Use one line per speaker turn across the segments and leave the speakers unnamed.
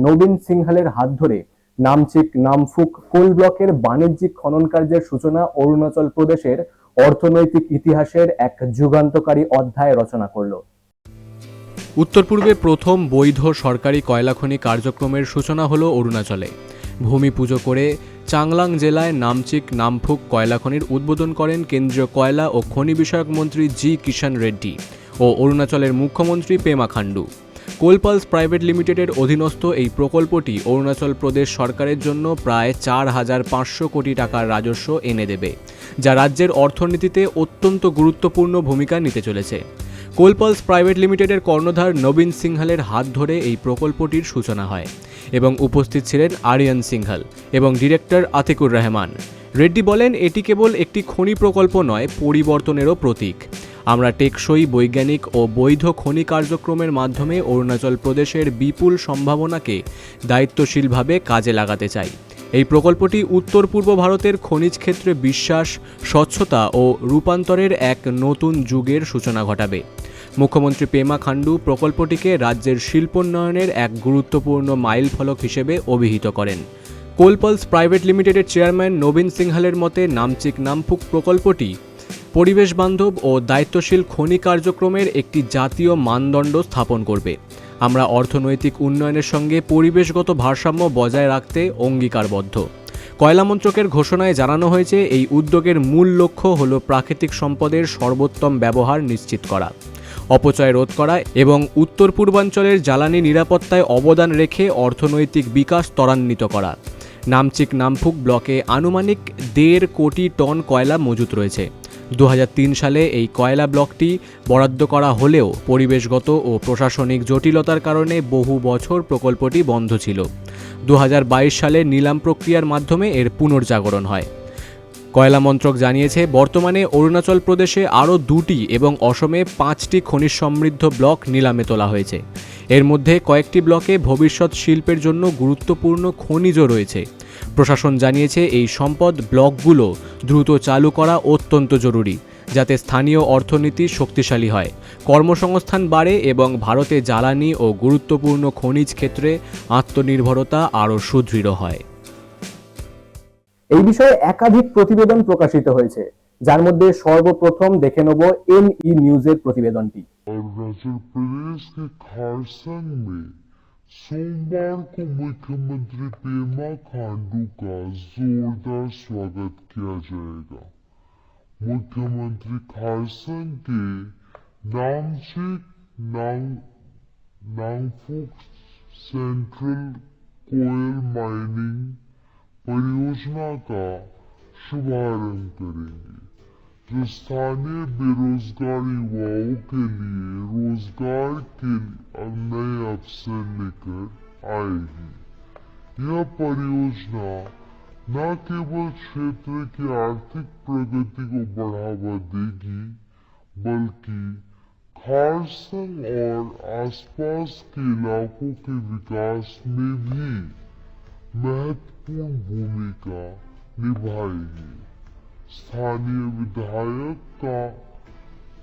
নবীন সিংহালের হাত ধরে নামচিক নামফুক কোল ব্লকের বাণিজ্যিক খনন কার্যের সূচনা অরুণাচল প্রদেশের অর্থনৈতিক ইতিহাসের এক যুগান্তকারী অধ্যায় রচনা করল।
উত্তর পূর্বে প্রথম বৈধ সরকারি কয়লা খনি কার্যক্রমের সূচনা হলো অরুণাচলে। ভূমি পুজো করে চাংলাং জেলায় নামচিক নামফুক কয়লা খনির উদ্বোধন করেন কেন্দ্রীয় কয়লা ও খনি বিষয়ক মন্ত্রী জি কিষাণ রেড্ডি ও অরুণাচলের মুখ্যমন্ত্রী পেমা খান্ডু। কোলপালস প্রাইভেট লিমিটেডের অধীনস্থ এই প্রকল্পটি অরুণাচল প্রদেশ সরকারের জন্য প্রায় 4,500 কোটি টাকার রাজস্ব এনে দেবে, যা রাজ্যের অর্থনীতিতে অত্যন্ত গুরুত্বপূর্ণ ভূমিকা নিতে চলেছে। কোলপালস প্রাইভেট লিমিটেডের কর্ণধার নবীন সিংহালের হাত ধরে এই প্রকল্পটির সূচনা হয় এবং উপস্থিত ছিলেন আরিয়ান সিংহাল এবং ডিরেক্টর আতিকুর রহমান। রেড্ডি বলেন, এটি কেবল একটি খনি প্রকল্প নয়, পরিবর্তনেরও প্রতীক। আমরা টেকসই, বৈজ্ঞানিক ও বৈধ খনি কার্যক্রমের মাধ্যমে অরুণাচল প্রদেশের বিপুল সম্ভাবনাকে দায়িত্বশীলভাবে কাজে লাগাতে চাই। এই প্রকল্পটি উত্তর পূর্ব ভারতের খনিজ ক্ষেত্রে বিশ্বাস, স্বচ্ছতা ও রূপান্তরের এক নতুন যুগের সূচনা ঘটাবে। মুখ্যমন্ত্রী পেমা খান্ডু প্রকল্পটিকে রাজ্যের শিল্পোন্নয়নের এক গুরুত্বপূর্ণ মাইলফলক হিসেবে অভিহিত করেন। কোলপালস প্রাইভেট লিমিটেডের চেয়ারম্যান নবীন সিংহালের মতে নামচিক নামফুক প্রকল্পটি পরিবেশ বান্ধব ও দায়িত্বশীল খনি কার্যক্রমের একটি জাতীয় মানদণ্ড স্থাপন করবে। আমরা অর্থনৈতিক উন্নয়নের সঙ্গে পরিবেশগত ভারসাম্য বজায় রাখতে অঙ্গীকারবদ্ধ। কয়লা মন্ত্রকের ঘোষণায় জানানো হয়েছে, এই উদ্যোগের মূল লক্ষ্য হল প্রাকৃতিক সম্পদের সর্বোত্তম ব্যবহার নিশ্চিত করা, অপচয় রোধ করা এবং উত্তর পূর্বাঞ্চলের জ্বালানি নিরাপত্তায় অবদান রেখে অর্থনৈতিক বিকাশ ত্বরান্বিত করা। নামচিক নামফুক ব্লকে আনুমানিক 1.5 কোটি টন কয়লা মজুত রয়েছে। 2003 সালে এই কয়লা ব্লকটি বরাদ্দ করা হলেও পরিবেশগত ও প্রশাসনিক জটিলতার কারণে বহু বছর প্রকল্পটি বন্ধ ছিল। 2022 সালে নিলাম প্রক্রিয়ার মাধ্যমে এর পুনর্জাগরণ হয়। কয়লা মন্ত্রক জানিয়েছে, বর্তমানে অরুণাচল প্রদেশে আরও 2টি এবং অসমে 5টি খনিজ সমৃদ্ধ ব্লক নিলামে তোলা হয়েছে। এর মধ্যে কয়েকটি ব্লকে ভবিষ্যৎ শিল্পের জন্য গুরুত্বপূর্ণ খনিজ রয়েছে। প্রশাসন জানিয়েছে, এই সম্পদ ব্লকগুলো দ্রুত চালু করা অত্যন্ত জরুরি, যাতে স্থানীয় অর্থনীতি শক্তিশালী হয়, কর্মসংস্থান বাড়ে এবং ভারতে জ্বালানি ও গুরুত্বপূর্ণ খনিজ ক্ষেত্রে আত্মনির্ভরতা আরও সুদৃঢ় হয়।
এই বিষয়ে একাধিক প্রতিবেদন প্রকাশিত হয়েছে, যার মধ্যে সর্বপ্রথম দেখে নেব NE নিউজের প্রতিবেদনটি।
अरुणाचल प्रदेश के खारसंग में सोमवार को मुख्यमंत्री पेमा खांडू का जोरदार स्वागत किया जाएगा। मुख्यमंत्री खारसंग के नामचिक नांगफुक सेंट्रल कोयल माइनिंग परियोजना का शुभारंभ करेंगे, जो स्थानीय बेरोजगार युवाओं के लिए रोजगार के नए अवसर लेकर आएगी। यह परियोजना न केवल क्षेत्र की आर्थिक प्रगति को बढ़ावा देगी, बल्कि खारसंग और आसपास के इलाकों के विकास में भी महत्वपूर्ण भूमिका निभाएगी। स्थानीय विधायक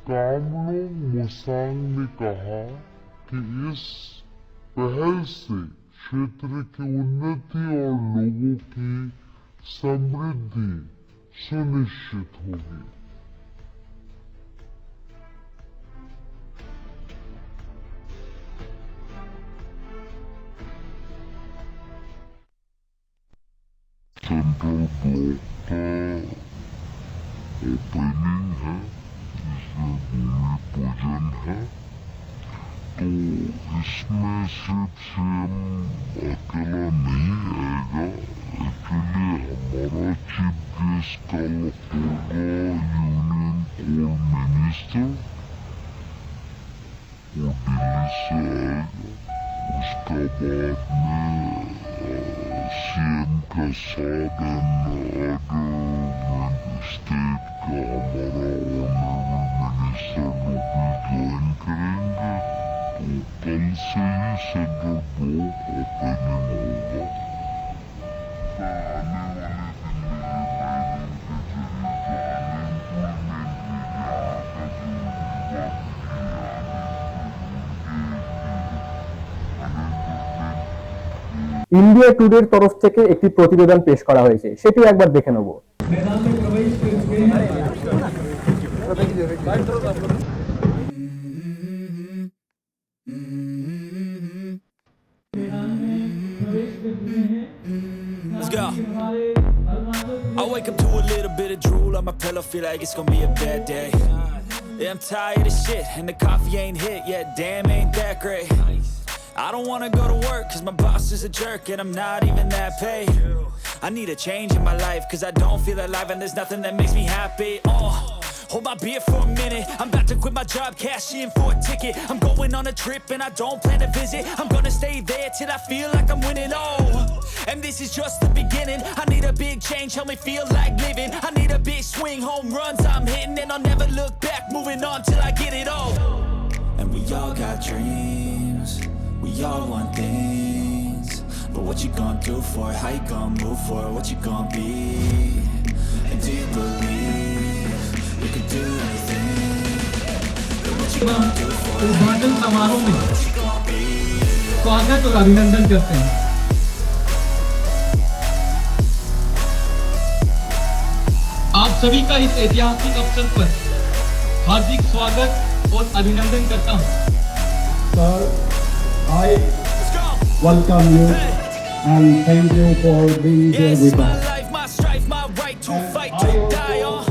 कामलुंग मोसांग ने कहा कि इस पहल से क्षेत्र की उन्नति और लोगों की समृद्धि सुनिश्चित होगी। सेंट्रल ब्लॉक का ओपनिंग है, इसमें भूमि पूजन है, तो इसमें सिर्फ सीएम अकेला नहीं आएगा। एक्चुअली हमारा चीफ गेस्ट कल होगा यूनियन कोल मिनिस्टर, वो दिल्ली से आएगा। उसका बाद में सीएम का साथ स्टेट का हमारा ऑनरेबल मिनिस्टर लोग भी ज्वाइन करेंगे। तो कल से ही सेंट्रल ब्लॉक ओपनिंग होगा। आने वाले दिन में ये माइनिंग के जरिए जो अनएम्प्लॉयमेंट है, यहाँ का जो युवा पीढ़ी है, अनएम्प्लॉयमेंट
ইন্ডিয়া টুডের তরফ থেকে একটি প্রতিবেদন পেশ করা হয়েছে, সেটি একবার দেখে নেব।
मैदान में प्रवेश कर चुके हैं।
Let's go. I wake up to a little bit of drool on my pillow, feel like it's gonna be a bad day. Yeah, I'm tired of shit, and the coffee ain't hit yet, damn, ain't that great. I don't wanna go to work, cause my boss is a jerk, and I'm not even that paid. I need a change in my life, cause I don't feel alive, and there's nothing that makes me happy. Hold my beer for a minute, I'm about to quit my job, cash in for a ticket. I'm going on a trip and I don't plan to visit. I'm gonna stay there till I feel like I'm winning, oh. And this is just the beginning, I need a big change, help me feel like living. I need a big swing, home runs I'm hitting, and I'll never look back, moving on till I get it all. And we all got dreams, we all want things, but what you gonna do for it, how you gonna move for it, what you gonna be? And do you believe you can do anything? But what you gonna do for it?
उद्घाटन समारोह में स्वागत और अभिनंदन करते हैं। आप सभी का इस ऐतिहासिक अवसर पर हार्दिक स्वागत और अभिनंदन करता हूं।
Sir, I welcome you and thank you for being
Yeah,
here
this is
with
my
us.
life, my strife, my right to
And
fight,
I
to
also
die on.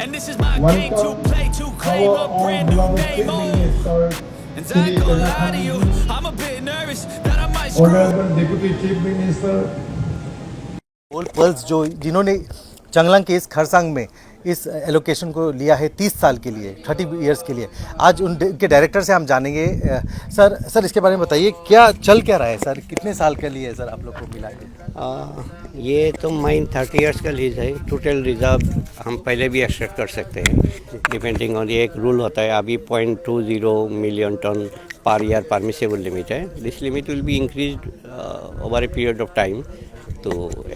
And this is my game to
welcome
play, to claim
our
a
own
brand new
beloved
name.
Chief
Oh,
Minister,
and I
Shri
ain't gonna lie to you,
Pradhan
I'm a bit nervous that I might screw up.
Honorable Deputy Chief Minister,
old pearls जो जिन्होंने चांगलांग के इस खरसांग में इस allocation को लिया है 30 साल के लिए, 30 इयर्स के लिए, आज उनके डायरेक्टर से हम जानेंगे। सर इसके बारे में बताइए, क्या चल क्या रहा है सर, कितने साल के लिए सर आप लोग को मिला है?
ये तो माइन 30 इयर्स का लीज है। टोटल रिजर्व हम पहले भी एक्सट्रैक्ट कर सकते हैं, डिपेंडिंग ऑन ये एक रूल होता है। अभी 0.20 million ton per year permissible limit है। This limit will be increase over a period of time, तो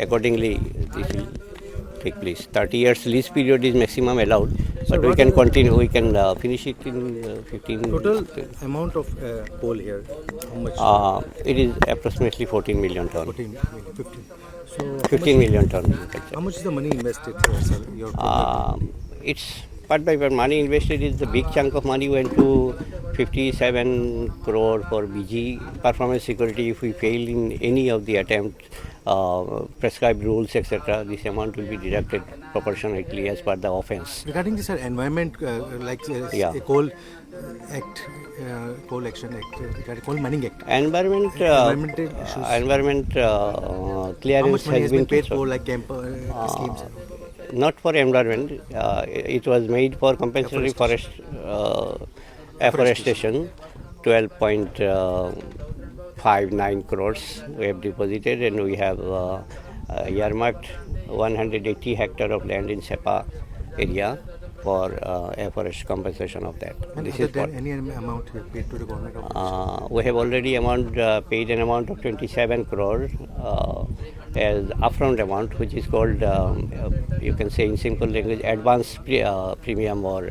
accordingly this will take place. 30 years lease period is maximum allowed, but we can continue, we can finish it in 15.
Total amount of coal here, how much?
It is approximately 14 million ton.
14, 15. So
15 million ton.
how much is the money invested here, sir? Your
It's part by part money invested is the big chunk of money went to 57 crore for BG performance security. If we fail in any of the attempt, prescribed rules, etc., this amount will be deducted proportionately as per the offence.
regarding this environment,
Yeah.
a coal act, coal action act, coal mining act.
Environment,
Environmental issues.
environment
How
clearance
much money has been paid
consulted.
for like camp schemes?
Not for environment, it was made for compensatory forest afforestation. 12.59 crores we have deposited, and we have earmarked 180 hectare of land in Sepa area for afforest compensation of that.
And
This
other
is what
than any amount you paid to the government of
we have already paid an amount of 27 crore as upfront amount, which is called, you can say in simple language, advance premium or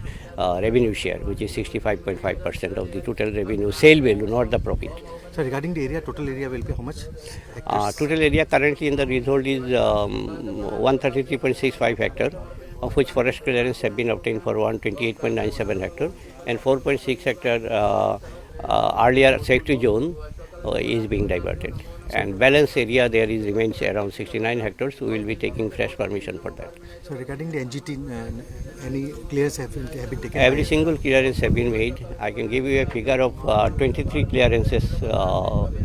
revenue share, which is 65.5% of the total revenue, sale value, not the profit.
So regarding the area, total area will be how much?
Total area currently in the leasehold is 133.65 hectare, of which forest clearance have been obtained for 128.97 hectare, and 4.6 hectare earlier safety zone is being diverted. And balance area there is remains around 69 hectares. We will be taking fresh permission for that.
So regarding the NGT, any clearance have been taken?
Every single clearance have been made. I can give you a figure of 23 clearances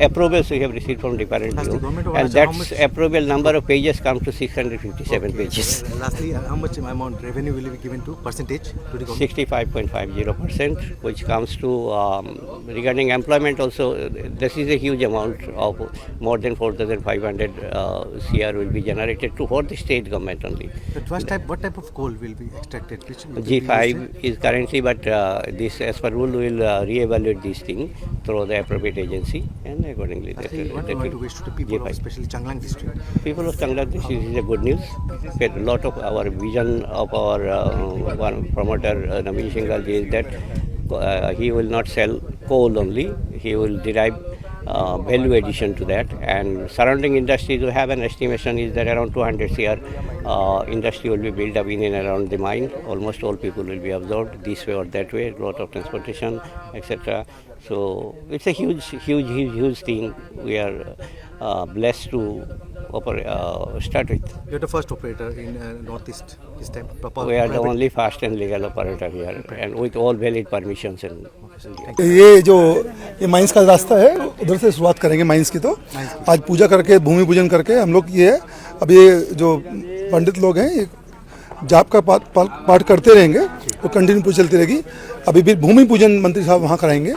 approvals we have received from Department
Has the
Bureau,
government of
and
Arunachal, how
that's
much-
approval number of pages comes to 657 pages.
Lastly, how much amount revenue will be given to percentage to the government?
65.50%, which comes to regarding employment also. This is a huge amount of more than 4,500 CR will be generated for the state government only.
The first type, what type of coal will be extracted? Which will be
G5
used?
is currently, but this as per rule will re-evaluate this thing through the appropriate agency, and accordingly that,
Lastly, what do you want to wish to the people of
G5.
especially Changlang district?
People of Bangladesh, this is a good news. A lot of our vision of our one promoter Naveen Shingal is that he will not sell coal only. He will derive value addition to that. And surrounding industries, we have an estimation is that around 200 CR industry will be built up in and around the mine. Almost all people will be absorbed this way or that way, lot of transportation, etc. So it's a huge thing. We are blessed to start with.
You're the first operator in Northeast this time.
We are the only fast and legal operator here, and with all valid permissions. And
ये mines का रास्ता है, उधर से शुरुआत करेंगे mines की। तो आज पूजा करके भूमि पूजन करके हम लोग ये है, अब ये जो पंडित लोग हैं ये जाप का पाठ करते रहेंगे, तो कंटिन्यू चलती रहेगी। अभी भी भूमि पूजन मंत्री साहब वहाँ कराएंगे,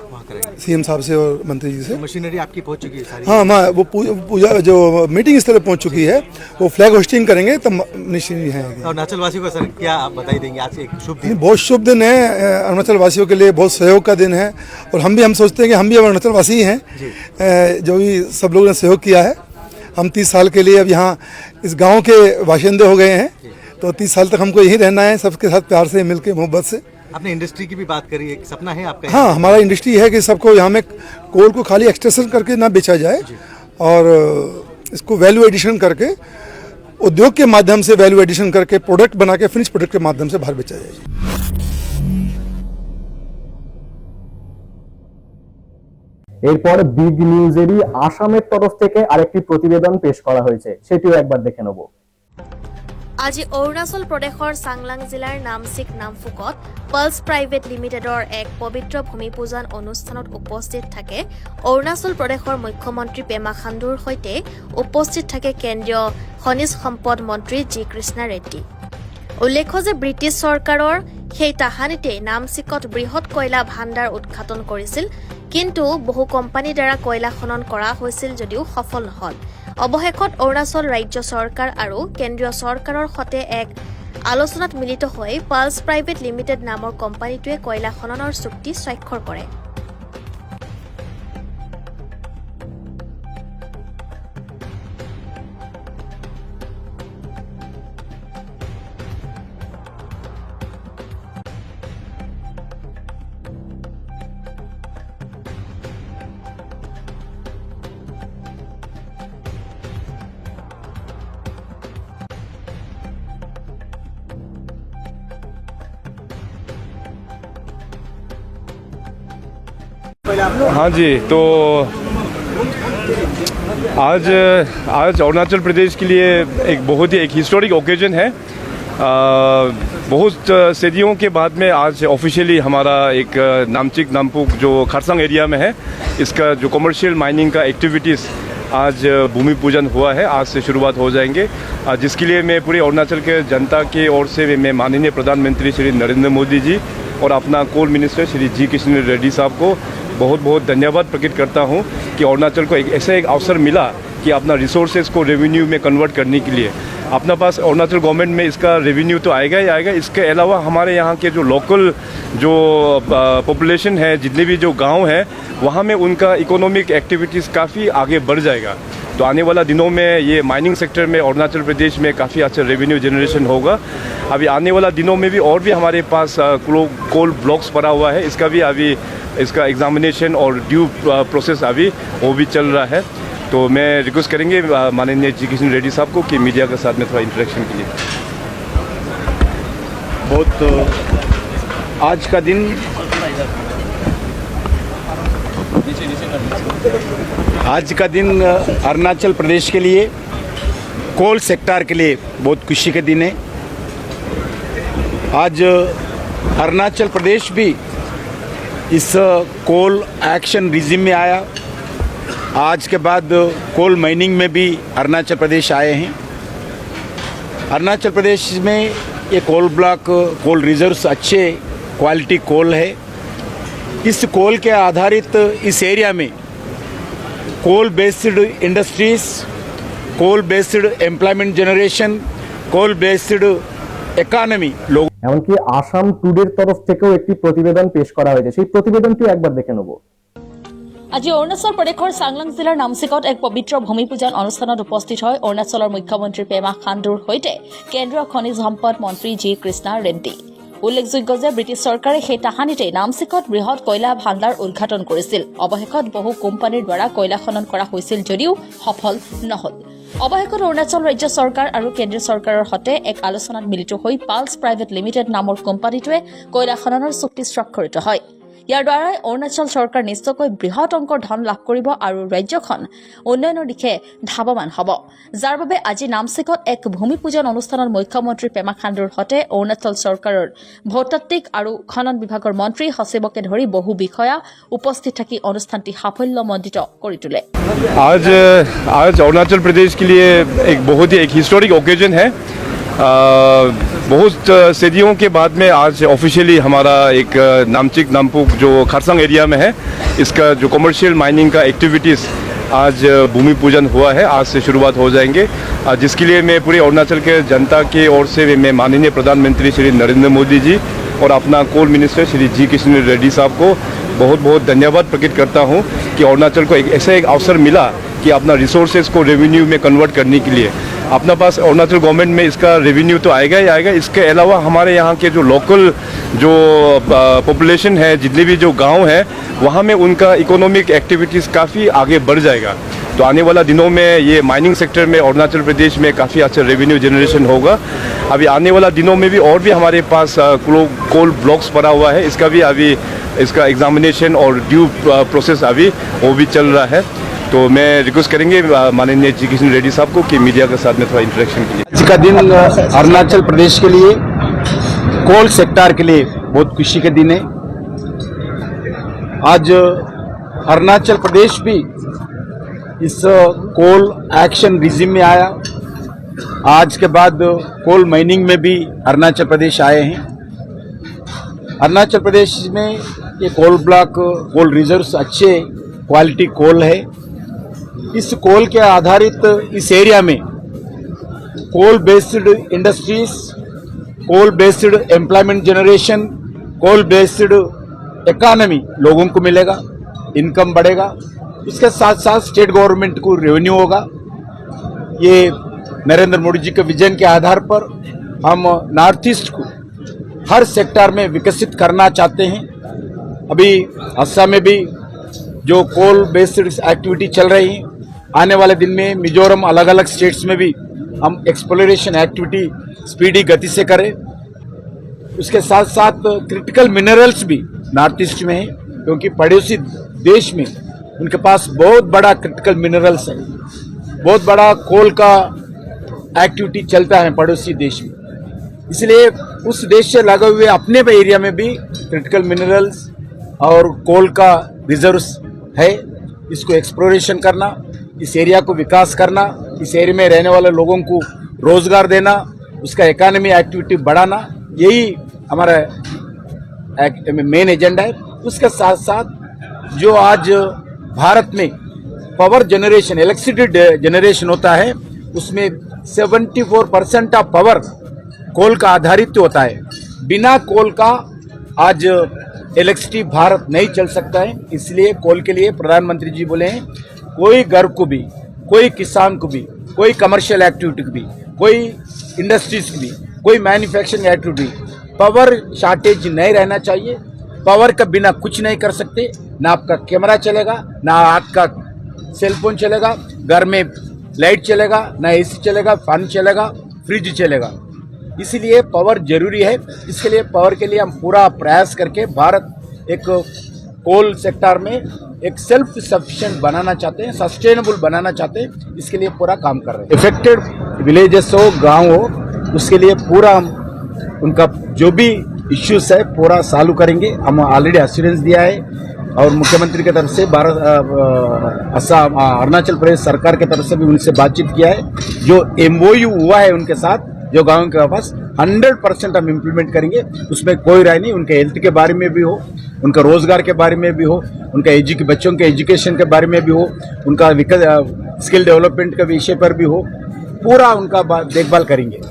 सीएम साहब से और मंत्री जी से।
मशीनरी आपकी पहुंच चुकी है सारी?
हाँ, वो पूजा जो मीटिंग स्थल पहुंच चुकी है, वो फ्लैग होस्टिंग करेंगे तब मशीनरी है।
अरुणाचल वासियों को सर क्या आप बताई देंगे? आज एक शुभ दिन,
बहुत शुभ दिन है अरुणाचल वासियों के लिए, बहुत सहयोग का दिन है। और हम सोचते हैं कि हम भी अरुणाचल वासी हैं, जो भी सब लोगों ने सहयोग किया है। हम 30 साल के लिए अब यहाँ इस गाँव के बाशिंदे हो गए हैं, तो 30 साल तक हमको यहीं रहना है, सबके साथ प्यार से मिलके मोहब्बत से।
आपने इंडस्ट्री की भी बात करी है, सपना है आपका?
हाँ, हमारा इंडस्ट्री है कि सबको यहाँ में कोल को खाली एक्सट्रैक्शन करके ना बेचा जाए, और इसको वैल्यू एडिशन करके उद्योग के माध्यम से वैल्यू एडिशन करके प्रोडक्ट बना के फिनिश प्रोडक्ट के माध्यम से बाहर बेचा जाए।
এরপর বিগ নিউজেরই আসামের তরফ থেকে আরেকটি প্রতিবেদন পেশ করা হয়েছে, সেটিও একবার দেখে নেব।
আজি অৰুণাচল প্ৰদেশৰ চাংলাং জিলাৰ নামচিক নামফুকত পালছ প্ৰাইভেট লিমিটেডৰ এক পবিত্ৰ ভূমি পূজন অনুষ্ঠানত উপস্থিত থাকে অৰুণাচল প্ৰদেশৰ মুখ্যমন্ত্ৰী পেমা খাণ্ডুৰ সৈতে উপস্থিত থাকে কেন্দ্ৰীয় খনিজ সম্পদ মন্ত্ৰী জি কৃষ্ণা ৰেড্ডী। উল্লেখ্য যে ব্ৰিটিছ চৰকাৰৰ সেই তাহানিতে নামচিকত বৃহৎ কয়লা ভাণ্ডাৰ উদ্ঘাটন কৰিছিল, কিন্তু বহু কোম্পানীৰ দ্বাৰা কয়লা খনন কৰা হৈছিল যদিও সফল নহল। অৱশেষত অৰুণাচল ৰাজ্য চৰকাৰ আৰু কেন্দ্ৰীয় চৰকাৰৰ সৈতে এক আলোচনাত মিলিত হৈ পালছ প্ৰাইভেট লিমিটেড নামৰ কোম্পানীটোৱে কয়লা খননৰ চুক্তি স্বাক্ষৰ কৰে।
हाँ जी, तो आज अरुणाचल प्रदेश के लिए एक बहुत ही एक हिस्टोरिक ओकेजन है। बहुत सदियों के बाद में आज ऑफिशियली हमारा एक नामचिक नामपुक जो खरसांग एरिया में है, इसका जो कमर्शियल माइनिंग का एक्टिविटीज़ आज भूमि पूजन हुआ है, आज से शुरुआत हो जाएंगे। जिसके लिए मैं पूरे अरुणाचल के जनता की ओर से मैं माननीय प्रधानमंत्री श्री नरेंद्र मोदी जी और अपना कोल मिनिस्टर श्री जी किशन रेड्डी साहब को बहुत बहुत धन्यवाद प्रकट करता हूं कि अरुणाचल को एक ऐसा एक अवसर मिला कि अपना रिसोर्सेज को रेवेन्यू में कन्वर्ट करने के लिए। अपना पास अरुणाचल गवर्नमेंट में इसका रेवेन्यू तो आएगा ही आएगा, इसके अलावा हमारे यहाँ के जो लोकल जो पॉपुलेशन है, जितने भी जो गांव हैं, वहाँ में उनका इकोनॉमिक एक्टिविटीज़ काफ़ी आगे बढ़ जाएगा। तो आने वाला दिनों में ये माइनिंग सेक्टर में अरुणाचल प्रदेश में काफ़ी अच्छा रेवेन्यू जनरेशन होगा। अभी आने वाला दिनों में भी और भी हमारे पास कोल ब्लॉक्स पड़ा हुआ है, इसका भी अभी इसका एग्जामिनेशन और ड्यू प्रोसेस अभी वो भी चल रहा है। तो मैं रिक्वेस्ट करेंगे माननीय जी किशन रेड्डी साहब को कि मीडिया के साथ में थोड़ा इंटरेक्शन के लिए।
बहुत आज का दिन अरुणाचल प्रदेश के लिए, कोल सेक्टर के लिए बहुत खुशी का दिन है। आज अरुणाचल प्रदेश भी इस कोल एक्शन रिजिम में आया। आज के बाद कोल माइनिंग में भी अरुणाचल प्रदेश आए हैं। अरुणाचल प्रदेश में ये कोल ब्लॉक, कोल रिजर्व्स अच्छे क्वालिटी कोल है। इस कोल के आधारित इस एरिया में coal based industries, coal based employment generation, coal based economy লোক।
এমনকি আসাম টুডের তরফ থেকেও একটি প্রতিবেদন পেশ করা হয়েছে, সেই প্রতিবেদনটি একবার দেখে নেব।
আজি অৰুণাচল প্ৰদেশৰ চাংলাং জিলাৰ নামচিকত এক পবিত্ৰ ভূমি পূজন অনুষ্ঠানত উপস্থিত হয় অৰুণাচলৰ মুখ্যমন্ত্ৰী পেমা খাণ্ডুৰ সৈতে কেন্দ্ৰীয় খনিজ সম্পদ মন্ত্ৰী জি কৃষ্ণা ৰেড্ডী। উল্লেখযোগ্য যে ব্ৰিটিছ চৰকাৰে সেই তাহানিতেই নামচিকত বৃহৎ কয়লা ভাণ্ডাৰ উদ্ঘাটন কৰিছিল। অৱশেষত বহু কোম্পানীৰ দ্বাৰা কয়লা খনন কৰা হৈছিল যদিও সফল নহল। অৱশেষত অৰুণাচল ৰাজ্য চৰকাৰ আৰু কেন্দ্ৰীয় চৰকাৰৰ সৈতে এক আলোচনাত মিলিত হৈ পালছ প্ৰাইভেট লিমিটেড নামৰ কোম্পানীটোৱে কয়লা খননৰ চুক্তি স্বাক্ষৰিত হয়। ইয়াৰ দ্বাৰাই অৰুণাচল চৰকাৰ নিশ্চয়কৈ বৃহৎ অংকৰ ধন লাভ কৰিব আৰু ৰাজ্যখন উন্নয়নৰ দিশে ধাৱমান হ'ব, যাৰ বাবে আজি নামচিকত এক ভূমি পূজন অনুষ্ঠানত মুখ্যমন্ত্ৰী পেমা খাণ্ডুৰ সৈতে অৰুণাচল চৰকাৰৰ ভূতাত্ত্বিক আৰু খনন বিভাগৰ মন্ত্ৰী সচিবকে ধৰি বহু বিষয়া উপস্থিত থাকি অনুষ্ঠানটি সাফল্যমণ্ডিত কৰি তোলে।
आज अरुणाचल प्रदेश के लिए एक बहुत ही हिस्टोरिक ओकेजन है। बहुत सदियों के बाद में आज ऑफिशियली हमारा एक नामचिक नामपुक जो खरसांग एरिया में है, इसका जो कमर्शियल माइनिंग का एक्टिविटीज़ आज भूमि पूजन हुआ है। आज से शुरुआत हो जाएंगे, जिसके लिए मैं पूरे अरुणाचल के जनता की ओर से मैं माननीय प्रधानमंत्री श्री नरेंद्र मोदी जी और अपना कोल मिनिस्टर श्री जी किशन रेड्डी साहब को बहुत बहुत धन्यवाद प्रकट करता हूं कि अरुणाचल को ऐसा एक अवसर मिला कि अपना रिसोर्सेज को रेवेन्यू में कन्वर्ट करने के लिए। अपना पास अरुणाचल गवर्नमेंट में इसका रेवेन्यू तो आएगा ही आएगा, इसके अलावा हमारे यहाँ के जो लोकल जो पॉपुलेशन है, जितने भी जो गांव हैं, वहाँ में उनका इकोनॉमिक एक्टिविटीज़ काफ़ी आगे बढ़ जाएगा। तो आने वाला दिनों में ये माइनिंग सेक्टर में अरुणाचल प्रदेश में काफ़ी अच्छा रेवेन्यू जनरेशन होगा। अभी आने वाला दिनों में भी और भी हमारे पास कोल ब्लॉक्स पड़ा हुआ है, इसका भी अभी इसका एग्जामिनेशन और ड्यू प्रोसेस अभी वो भी चल रहा है। तो मैं रिक्वेस्ट करेंगे माननीय जी किशन रेड्डी साहब को कि मीडिया के साथ में थोड़ा इंटरेक्शन कीजिए।
आज का दिन अरुणाचल प्रदेश के लिए, कोल सेक्टर के लिए बहुत खुशी का दिन है। आज अरुणाचल प्रदेश भी इस कोल एक्शन रिजिम में आया। आज के बाद कोल माइनिंग में भी अरुणाचल प्रदेश आए हैं। अरुणाचल प्रदेश में ये कोल ब्लॉक, कोल रिजर्व्स अच्छे क्वालिटी कोल है। इस कोल के आधारित इस एरिया में coal based industries, coal based employment generation, coal based economy लोगों को मिलेगा, इनकम बढ़ेगा। इसके साथ साथ स्टेट गवर्नमेंट को रेवेन्यू होगा। ये नरेंद्र मोदी जी के विजन के आधार पर हम नॉर्थ ईस्ट को हर सेक्टर में विकसित करना चाहते हैं। अभी असम में भी जो कोल बेस्ड एक्टिविटी चल रही है, आने वाले दिन में मिजोरम अलग अलग स्टेट्स में भी हम एक्सप्लोरेशन एक्टिविटी स्पीडी गति से करें। उसके साथ साथ क्रिटिकल मिनरल्स भी नॉर्थ ईस्ट में है, क्योंकि पड़ोसी देश में उनके पास बहुत बड़ा क्रिटिकल मिनरल्स है, बहुत बड़ा कोल का एक्टिविटी चलता है पड़ोसी देश में। इसलिए उस देश से लगे हुए अपने एरिया में भी क्रिटिकल मिनरल्स और कोल का रिजर्व्स है। इसको एक्सप्लोरेशन करना, इस एरिया को विकास करना, इस एरिया में रहने वाले लोगों को रोजगार देना, उसका इकोनॉमी एक्टिविटी बढ़ाना, यही हमारा मेन एजेंडा है। उसके साथ साथ जो आज भारत में पावर जनरेशन, इलेक्ट्रिसिटी जनरेशन होता है, उसमें 74% ऑफ पावर कोल का आधारित होता है। बिना कोल का आज इलेक्ट्रिसिटी भारत नहीं चल सकता है। इसलिए कोल के लिए प्रधानमंत्री जी बोले हैं, कोई घर को भी, कोई किसान को भी, कोई कमर्शियल एक्टिविटी को भी, कोई इंडस्ट्रीज की भी, कोई मैन्युफैक्चरिंग एक्टिविटी, पावर शॉर्टेज नहीं रहना चाहिए। पावर का बिना कुछ नहीं कर सकते, ना आपका कैमरा चलेगा, ना आपका सेलफोन चलेगा, घर में लाइट चलेगा, ना एसी चलेगा, फैन चलेगा, फ्रिज चलेगा। इसीलिए पावर जरूरी है। इसके लिए पावर के लिए हम पूरा प्रयास करके भारत एक कोल सेक्टर में एक सेल्फ सफिशिएंट बनाना चाहते हैं, सस्टेनेबल बनाना चाहते हैं। इसके लिए पूरा काम कर रहे हैं। इफेक्टेड विलेजेस हो, गांव हो, उसके लिए पूरा हम उनका जो भी इश्यूज है पूरा सॉल्व करेंगे। हम ऑलरेडी एश्योरेंस दिया है और मुख्यमंत्री की तरफ से असम, अरुणाचल प्रदेश सरकार की तरफ से भी उनसे बातचीत किया है। जो MOU हुआ है उनके साथ, जो गाँव के पास 100% हम इम्प्लीमेंट करेंगे। उसमें कोई राय नहीं। उनके हेल्थ के बारे में भी हो, उनका रोजगार के बारे में भी हो, उनका बच्चों के एजुकेशन के बारे में भी हो, उनका स्किल डेवलपमेंट के विषय पर भी हो, पूरा उनका देखभाल करेंगे।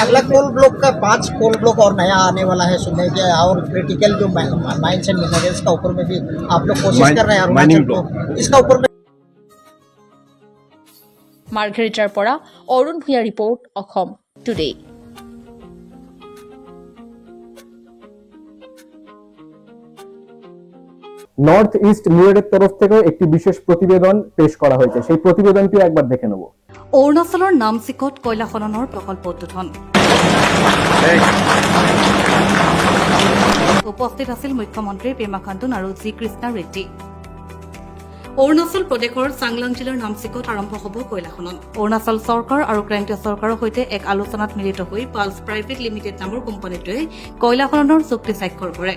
अगला कोल ब्लॉक का 5 कोल ब्लॉक और नया आने वाला है सुनने के, और क्रिटिकल जो माइंस एंड मिनरल्स का ऊपर में भी आप लोग कोशिश कर रहे हैं अरुणाचल को इसका ऊपर में।
मार्घेरिटार পৰা অৰুণ ভূঞা ৰিপৰ্ট, অসম টুডে।
নর্থ ইস্ট মিররের তরফ থেকেও একটি বিশেষ প্রতিবেদন পেশ করা হয়েছে, সেই প্রতিবেদনটি একবার দেখে নেব।
অৰুণাচলৰ নামচিকত কয়লা খননৰ প্ৰকল্প উদ্বোধন। উপস্থিত আছিল মুখ্যমন্ত্ৰী পেমা খাণ্ডু আৰু জি কৃষ্ণা ৰেড্ডী। অৰুণাচল প্ৰদেশৰ চাংলাং জিলাৰ নামচিকত আৰম্ভ হ'ব কয়লা খনন। অৰুণাচল চৰকাৰ আৰু কেন্দ্ৰীয় চৰকাৰৰ সৈতে এক আলোচনাত মিলিত হৈ পালছ প্ৰাইভেট লিমিটেড নামৰ কোম্পানীটোৱে কয়লা খননৰ চুক্তি স্বাক্ষৰ কৰে।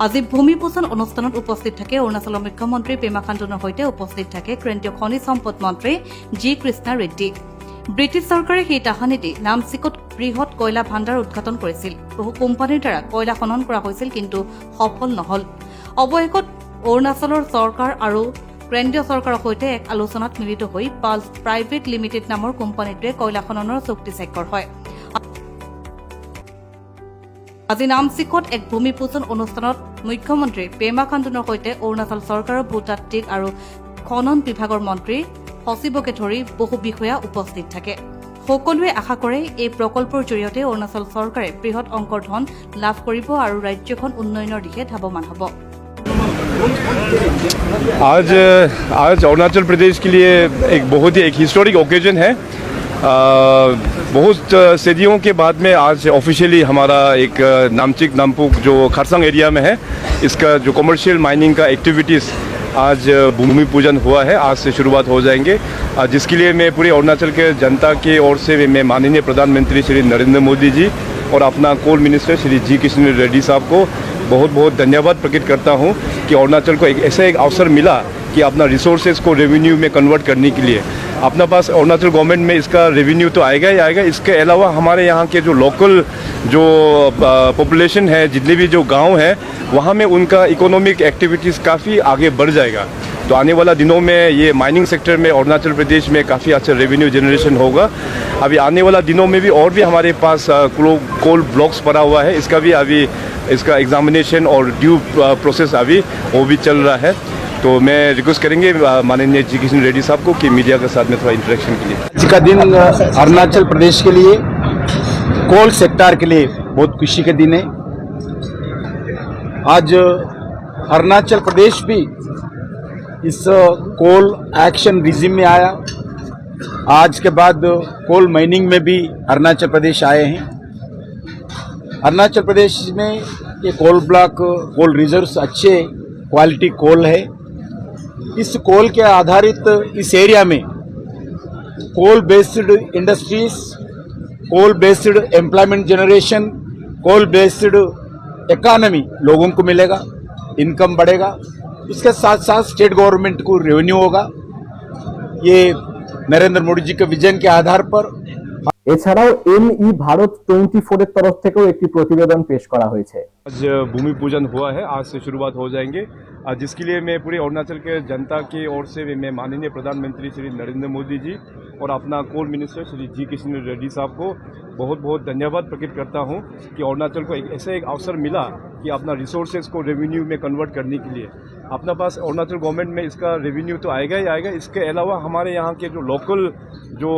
আজি ভূমি পূজন অনুষ্ঠানত উপস্থিত থাকে অৰুণাচলৰ মুখ্যমন্ত্ৰী পেমা খাণ্ডুৰ সৈতে উপস্থিত থাকে কেন্দ্ৰীয় খনিজ সম্পদ মন্ত্ৰী জি কৃষ্ণা ৰেড্ডী। ব্ৰিটিছ চৰকাৰে সেই তাহানিতে নামচিকত বৃহৎ কয়লা ভাণ্ডাৰ উদ্ঘাটন কৰিছিল। বহু কোম্পানীৰ দ্বাৰা কয়লা খনন কৰা হৈছিল, কিন্তু সফল নহল। অৱশেষত অৰুণাচলৰ চৰকাৰ আৰু কেন্দ্ৰীয় চৰকাৰৰ সৈতে এক আলোচনাত মিলিত হৈ পালছ প্ৰাইভেট লিমিটেড নামৰ কোম্পানীটোৱে কয়লা খননৰ চুক্তি স্বাক্ষৰ হয়। আজি নামচিকত এক ভূমি পূজন অনুষ্ঠানত মুখ্যমন্ত্ৰী পেমা খাণ্ডুৰ সৈতে অৰুণাচল চৰকাৰৰ ভূতাত্ত্বিক আৰু খনন বিভাগৰ মন্ত্ৰী সচিবকে ধৰি বহু বিষয়া উপস্থিত থাকে। সকলোৱে আশা কৰে এই প্ৰকল্পৰ জৰিয়তে অৰুণাচল চৰকাৰে বৃহৎ অংকৰ ধন লাভ কৰিব আৰু ৰাজ্যখন উন্নয়নৰ দিশে ধাৱমান হ'ব।
आज अरुणाचल प्रदेश के लिए एक बहुत ही हिस्टोरिक ओकेजन है। बहुत सदियों के बाद में आज ऑफिशियली हमारा एक नामचिक नामपुक जो खरसांग एरिया में है, इसका जो कमर्शियल माइनिंग का एक्टिविटीज़ आज भूमि पूजन हुआ है, आज से शुरुआत हो जाएंगे, जिसके लिए मैं पूरे अरुणाचल के जनता की ओर से मैं माननीय प्रधानमंत्री श्री नरेंद्र मोदी जी और अपना कोल मिनिस्टर श्री जी किशन रेड्डी साहब को बहुत बहुत धन्यवाद प्रकट करता हूं कि अरुणाचल को एक ऐसा एक अवसर मिला कि अपना रिसोर्सेज को रेवेन्यू में कन्वर्ट करने के लिए। अपना पास अरुणाचल गवर्नमेंट में इसका रेवेन्यू तो आएगा ही आएगा, इसके अलावा हमारे यहाँ के जो लोकल जो पॉपुलेशन है, जितने भी जो गांव हैं, वहाँ में उनका इकोनॉमिक एक्टिविटीज़ काफ़ी आगे बढ़ जाएगा। तो आने वाला दिनों में ये माइनिंग सेक्टर में अरुणाचल प्रदेश में काफ़ी अच्छा रेवेन्यू जनरेशन होगा। अभी आने वाला दिनों में भी और भी हमारे पास कोल ब्लॉक्स पड़ा हुआ है, इसका भी अभी इसका एग्जामिनेशन और ड्यू प्रोसेस अभी वो भी चल रहा है। तो मैं रिक्वेस्ट करेंगे माननीय जी किशन रेड्डी साहब को कि मीडिया के साथ में थोड़ा इंटरेक्शन के लिए।
आज का दिन अरुणाचल प्रदेश के लिए, कोल सेक्टर के लिए बहुत खुशी का दिन है। आज अरुणाचल प्रदेश भी इस कोल एक्शन रिजिम में आया। आज के बाद कोल माइनिंग में भी अरुणाचल प्रदेश आए हैं। अरुणाचल प्रदेश में ये कोल ब्लॉक, कोल रिजर्व्स अच्छे क्वालिटी कोल है। इस कोल के आधारित इस एरिया में coal based industries, coal based employment generation, coal based economy लोगों को मिलेगा, इनकम बढ़ेगा। इसके साथ साथ स्टेट गवर्नमेंट को रेवेन्यू होगा। ये नरेंद्र मोदी जी के विजन के आधार पर।
এছাড়াও এমই ভারত 24 এর তরফ থেকেও একটি প্রতিবেদন পেশ করা হয়েছে।
आज भूमि पूजन हुआ है, आज से शुरुआत हो जाएंगे, जिसके लिए मैं पूरे अरुणाचल के जनता की ओर से मैं माननीय प्रधानमंत्री श्री नरेंद्र मोदी जी और अपना कोल मिनिस्टर श्री जी किशन रेड्डी साहब को बहुत बहुत धन्यवाद प्रकट करता हूं कि अरुणाचल को एक ऐसा एक अवसर मिला कि अपना रिसोर्सेज को रेवेन्यू में कन्वर्ट करने के लिए। अपना पास अरुणाचल गवर्नमेंट में इसका रेवेन्यू तो आएगा ही आएगा, इसके अलावा हमारे यहाँ के जो लोकल जो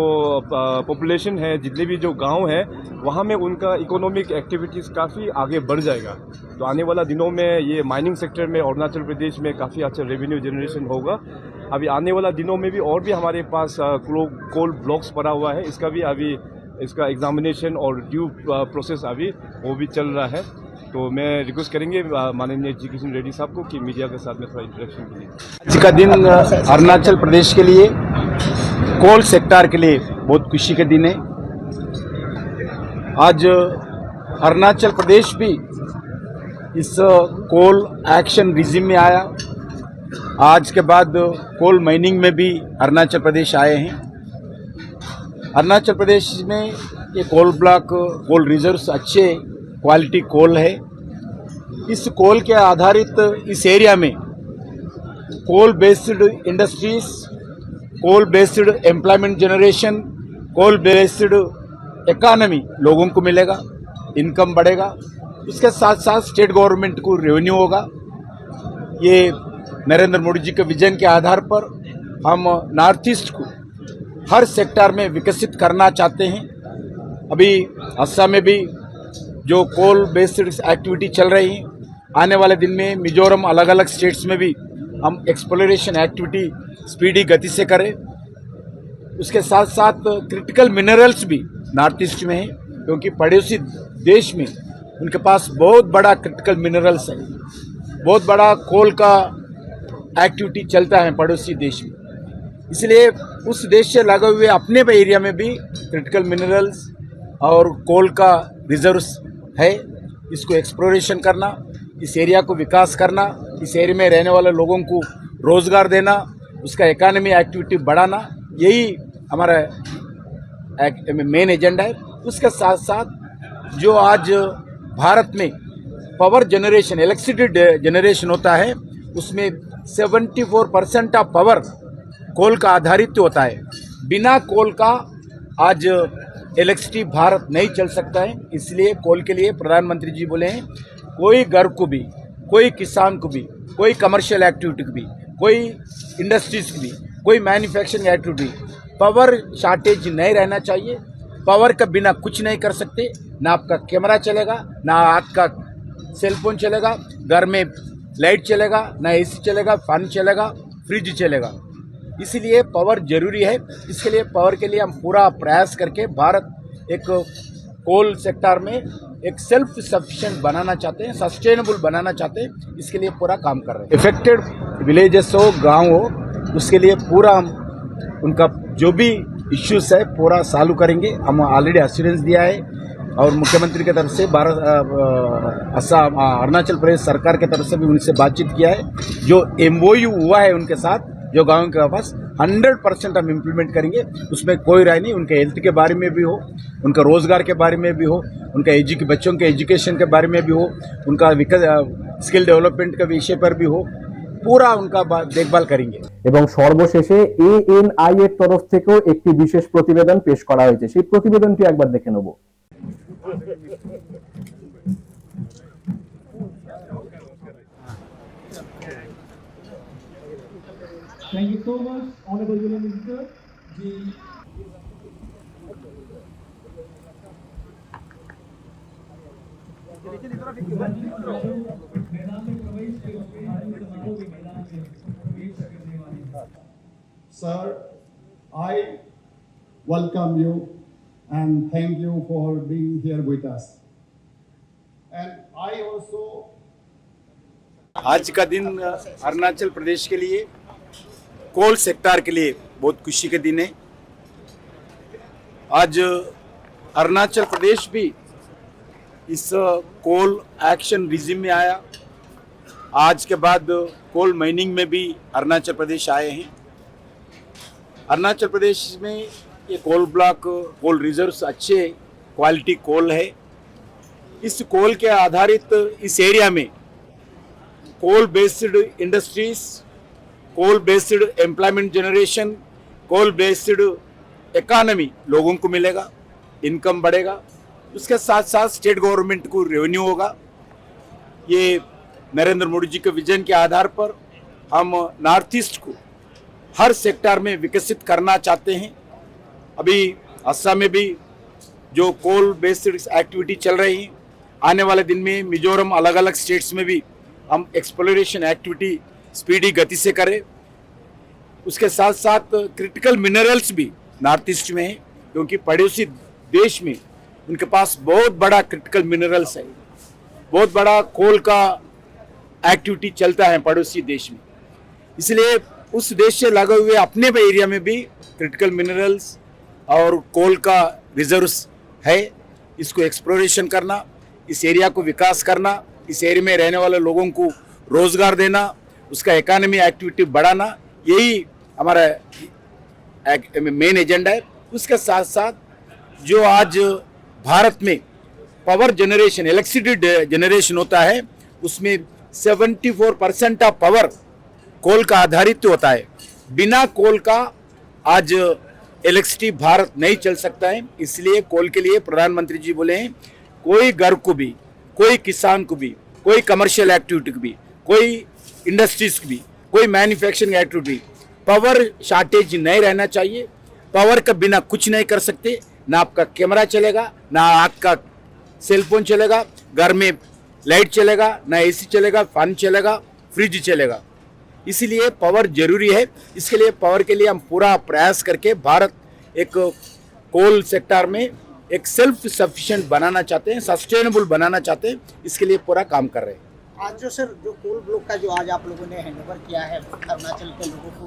पॉपुलेशन है, जितने भी जो गांव हैं, वहाँ में उनका इकोनॉमिक एक्टिविटीज़ काफ़ी आगे बढ़ जाएगा। तो आने वाला दिनों में ये माइनिंग सेक्टर में अरुणाचल प्रदेश में काफ़ी अच्छा रेवेन्यू जनरेशन होगा। अभी आने वाला दिनों में भी और भी हमारे पास कोल ब्लॉक्स पड़ा हुआ है, इसका भी अभी इसका एग्जामिनेशन और ड्यू प्रोसेस अभी वो भी चल रहा है। तो मैं रिक्वेस्ट करेंगे माननीय जी किशन रेड्डी साहब को कि मीडिया के साथ में थोड़ा इंटरेक्शन के लिए।
आज का दिन अरुणाचल प्रदेश के लिए, कोल सेक्टर के लिए बहुत खुशी का दिन है। आज अरुणाचल प्रदेश भी इस कोल एक्शन रिजिम में आया। आज के बाद कोल माइनिंग में भी अरुणाचल प्रदेश आए हैं। अरुणाचल प्रदेश में ये कोल ब्लॉक, कोल रिजर्व्स अच्छे क्वालिटी कोल है। इस कोल के आधारित इस एरिया में coal based industries, coal based employment generation, coal based economy लोगों को मिलेगा, इनकम बढ़ेगा। इसके साथ साथ स्टेट गवर्नमेंट को रेवेन्यू होगा। ये नरेंद्र मोदी जी के विजन के आधार पर हम नॉर्थ ईस्ट को हर सेक्टर में विकसित करना चाहते हैं। अभी असम में भी जो कोल बेस्ड एक्टिविटी चल रही है, आने वाले दिन में मिजोरम अलग अलग स्टेट्स में भी हम एक्सप्लोरेशन एक्टिविटी स्पीडी गति से करें। उसके साथ साथ क्रिटिकल मिनरल्स भी नॉर्थ ईस्ट में है, क्योंकि पड़ोसी देश में उनके पास बहुत बड़ा क्रिटिकल मिनरल्स है, बहुत बड़ा कोल का एक्टिविटी चलता है पड़ोसी देश में। इसलिए उस देश से लगे हुए अपने एरिया में भी क्रिटिकल मिनरल्स और कोल का रिजर्व्स है। इसको एक्सप्लोरेशन करना, इस एरिया को विकास करना, इस एरिया में रहने वाले लोगों को रोजगार देना, उसका इकोनॉमी एक्टिविटी बढ़ाना, यही हमारा मेन एजेंडा है। उसके साथ साथ जो आज भारत में पावर जनरेशन, इलेक्ट्रिसिटी जनरेशन होता है, उसमें 74% ऑफ पावर कोल का आधारित होता है। बिना कोल का आज इलेक्ट्रिसिटी भारत नहीं चल सकता है। इसलिए कोल के लिए प्रधानमंत्री जी बोले हैं, कोई घर को भी, कोई किसान को भी, कोई कमर्शियल एक्टिविटी को भी, कोई इंडस्ट्रीज को भी, कोई मैन्युफैक्चरिंग एक्टिविटी, पावर शॉर्टेज नहीं रहना चाहिए। पावर का बिना कुछ नहीं कर सकते, ना आपका कैमरा चलेगा, ना आपका सेलफोन चलेगा, घर में लाइट चलेगा, ना एसी चलेगा, फैन चलेगा, फ्रिज चलेगा। इसलिए पावर जरूरी है। इसके लिए पावर के लिए हम पूरा प्रयास करके भारत एक कोल सेक्टर में एक सेल्फ सफिशिएंट बनाना चाहते हैं, सस्टेनेबल बनाना चाहते हैं। इसके लिए पूरा काम कर रहे हैं। इफेक्टेड विलेजेस हो, गांव हो, उसके लिए पूरा हम उनका जो भी इश्यूज है पूरा सॉल्व करेंगे। हम ऑलरेडी एश्योरेंस दिया है और मुख्यमंत्री की तरफ से असम, अरुणाचल प्रदेश सरकार की तरफ से भी उनसे बातचीत किया है। जो MOU हुआ है उनके साथ, जो गाँव के पास 100% हम इम्प्लीमेंट करेंगे। उसमें कोई राय नहीं। उनके हेल्थ के बारे में भी हो, उनका रोजगार के बारे में भी हो, उनका बच्चों के एजुकेशन के बारे में भी हो, उनका स्किल डेवलपमेंट के विषय पर भी हो, पूरा उनका देखभाल करेंगे।
এবং সর্বশেষে ANI এর তরফ থেকেও একটি বিশেষ প্রতিবেদন পেশ করা হয়েছে। সেই প্রতিবেদনটি একবার দেখে নেব।
Thank you so much, Honorable Union Minister. Sir, I welcome you and thank you for being here with us. And I also
आज का दिन अरुणाचल प्रदेश के लिए, कोल सेक्टर के लिए बहुत खुशी के दिन है। आज अरुणाचल प्रदेश भी इस कोल एक्शन रिजिम में आया। आज के बाद कोल माइनिंग में भी अरुणाचल प्रदेश आए हैं। अरुणाचल प्रदेश में ये कोल ब्लॉक, कोल रिजर्व्स अच्छे क्वालिटी कोल है। इस कोल के आधारित इस एरिया में coal based industries, coal based employment generation, coal based economy लोगों को मिलेगा, इनकम बढ़ेगा। उसके साथ साथ स्टेट गवर्नमेंट को रेवेन्यू होगा। ये नरेंद्र मोदी जी के विजन के आधार पर हम नॉर्थ ईस्ट को हर सेक्टर में विकसित करना चाहते हैं। अभी असम में भी जो कोल बेस्ड एक्टिविटी चल रही है, आने वाले दिन में मिजोरम अलग अलग स्टेट्स में भी हम एक्सप्लोरेशन एक्टिविटी स्पीडी गति से करें। उसके साथ साथ क्रिटिकल मिनरल्स भी नॉर्थ ईस्ट में है, क्योंकि पड़ोसी देश में उनके पास बहुत बड़ा क्रिटिकल मिनरल्स है, बहुत बड़ा कोल का एक्टिविटी चलता है पड़ोसी देश में। इसलिए उस देश से लगे हुए अपने एरिया में भी क्रिटिकल मिनरल्स और कोल का रिजर्व्स है। इसको एक्सप्लोरेशन करना, इस एरिया को विकास करना, इस एरिया में रहने वाले लोगों को रोजगार देना, उसका इकोनॉमी एक्टिविटी बढ़ाना, यही हमारा मेन एजेंडा है। उसके साथ साथ जो आज भारत में पावर जनरेशन, इलेक्ट्रिसिटी जनरेशन होता है, उसमें 74% ऑफ पावर कोल का आधारित होता है। बिना कोल का आज इलेक्ट्रिसिटी भारत नहीं चल सकता है। इसलिए कोल के लिए प्रधानमंत्री जी बोले हैं, कोई घर को भी, कोई किसान को भी, कोई कमर्शियल एक्टिविटी को भी, कोई इंडस्ट्रीज को भी, कोई मैन्युफैक्चरिंग एक्टिविटी, पावर शॉर्टेज नहीं रहना चाहिए। पावर का बिना कुछ नहीं कर सकते, ना आपका कैमरा चलेगा, ना आपका सेलफोन चलेगा, घर में लाइट चलेगा, ना एसी चलेगा, फैन चलेगा, फ्रिज चलेगा। इसीलिए पावर जरूरी है। इसके लिए पावर के लिए हम पूरा प्रयास करके भारत एक कोल सेक्टर में एक सेल्फ सफिशिएंट बनाना चाहते हैं, सस्टेनेबल बनाना चाहते हैं। इसके लिए पूरा काम कर रहे हैं।
आज जो सर जो कोल ब्लॉक का जो आज आप लोगों ने हैंडओवर किया है अरुणाचल के लोगों को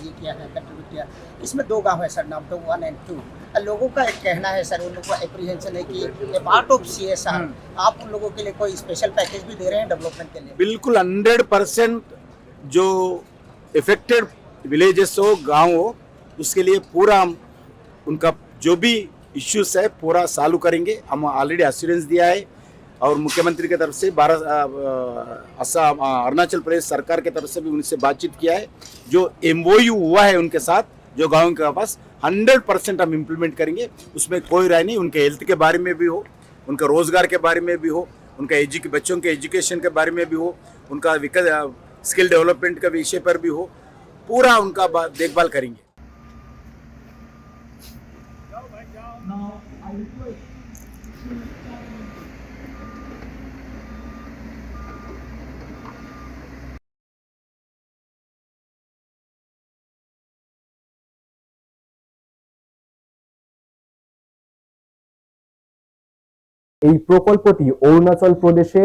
ये किया है, कंट्रीब्यूट किया, इसमें 2 गांव है सर, नामटोक 1 और 2। लोगों का एक कहना है सर, उन लोगों का एप्रीहेंशन है कि ए पार्ट ऑफ CSR आप उन लोगों के लिए कोई स्पेशल पैकेज भी दे रहे हैं डेवलपमेंट के लिए?
बिल्कुल 100% जो इफेक्टेड विलेजेस हो, गाँव हो, उसके लिए पूरा हम उनका जो भी इश्यूज है पूरा सॉल्व करेंगे। हम ऑलरेडी एश्योरेंस दिया है और मुख्यमंत्री की तरफ से असम अरुणाचल प्रदेश सरकार की तरफ से भी उनसे बातचीत किया है। जो MOU हुआ है उनके साथ, जो गाँव के पास 100% हम इम्प्लीमेंट करेंगे। उसमें कोई राय नहीं। उनके हेल्थ के बारे में भी हो, उनका रोजगार के बारे में भी हो, उनका बच्चों के एजुकेशन के बारे में भी हो, उनका स्किल डेवलपमेंट के विषय पर भी हो, पूरा उनका देखभाल करेंगे।
এই প্রকল্পটি অরুণাচল প্রদেশে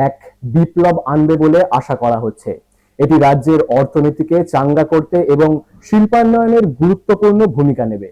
এক বিপ্লব আনবে বলে আশা করা হচ্ছে। এটি রাজ্যের অর্থনীতিকে চাঙ্গা করতে এবং শিল্পায়নের গুরুত্বপূর্ণ ভূমিকা নেবে।